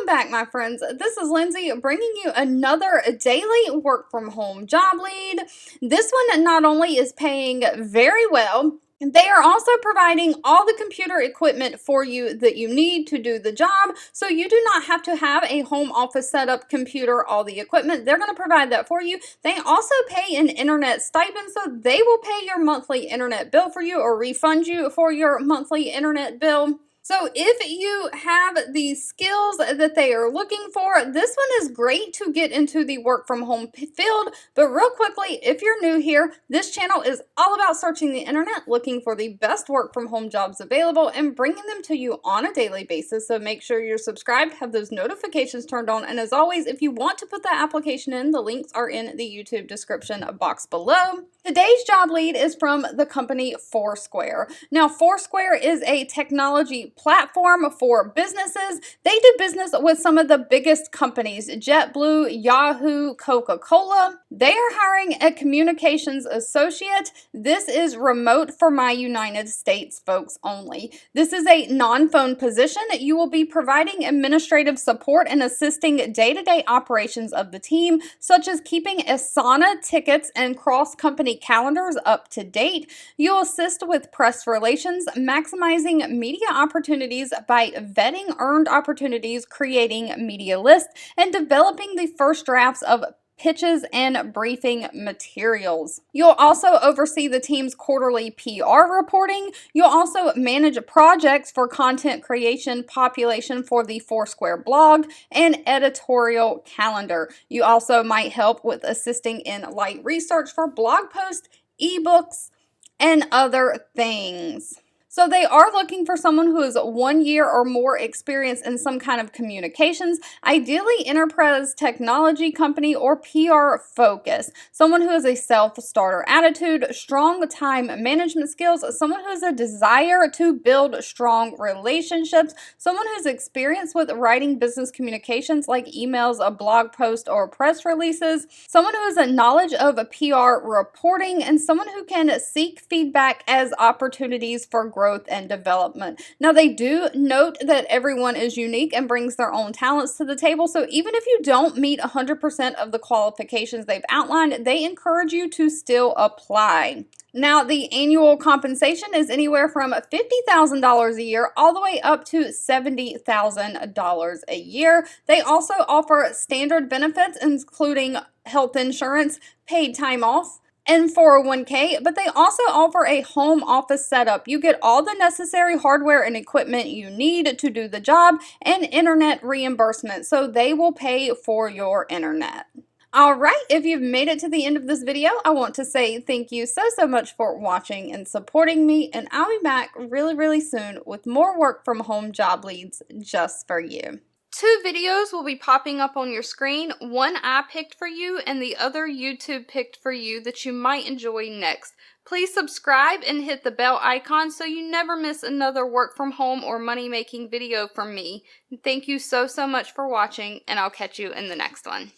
Welcome back, my friends. This is Lindsay bringing you another daily work from home job lead. This one not only is paying very well, they are also providing all the computer equipment for you that you need to do the job, so you do not have to have a home office setup computer, all the equipment. They're going to provide that for you. They also pay an internet stipend, so they will pay your monthly internet bill for you or refund you for your monthly internet bill. So if you have the skills that they are looking for, this one is great to get into the work from home field. But real quickly, if you're new here, this channel is all about searching the internet, looking for the best work from home jobs available and bringing them to you on a daily basis. So make sure you're subscribed, have those notifications turned on. And as always, if you want to put that application in, the links are in the YouTube description box below. Today's job lead is from the company Foursquare. Now, Foursquare is a technology platform for businesses. They do business with some of the biggest companies, JetBlue, Yahoo, Coca-Cola. They are hiring a communications associate. This is remote for my United States folks only. This is a non-phone position. You will be providing administrative support and assisting day-to-day operations of the team, such as keeping Asana tickets and cross-company calendars up to date. You'll assist with press relations, maximizing media opportunities by vetting earned opportunities, creating media lists, and developing the first drafts of pitches and briefing materials. You'll also oversee the team's quarterly PR reporting. You'll also manage projects for content creation, population for the Foursquare blog, and editorial calendar. You also might help with assisting in light research for blog posts, ebooks, and other things. So they are looking for someone who has 1 year or more experience in some kind of communications, ideally enterprise technology company or PR focus. Someone who has a self-starter attitude, strong time management skills, someone who has a desire to build strong relationships, someone who's experienced with writing business communications like emails, a blog post, or press releases, someone who has a knowledge of PR reporting, and someone who can seek feedback as opportunities for growth and development. Now, they do note that everyone is unique and brings their own talents to the table, so even if you don't meet 100% of the qualifications they've outlined, they encourage you to still apply. Now, the annual compensation is anywhere from $50,000 a year all the way up to $70,000 a year. They also offer standard benefits, including health insurance, paid time off, and 401k, but they also offer a home office setup. You get all the necessary hardware and equipment you need to do the job and internet reimbursement, so they will pay for your internet. Alright, if you've made it to the end of this video, I want to say thank you so much for watching and supporting me, and I'll be back really soon with more work from home job leads just for you. 2 videos will be popping up on your screen. One I picked for you and the other YouTube picked for you that you might enjoy next. Please subscribe and hit the bell icon so you never miss another work from home or money making video from me. Thank you so much for watching, and I'll catch you in the next one.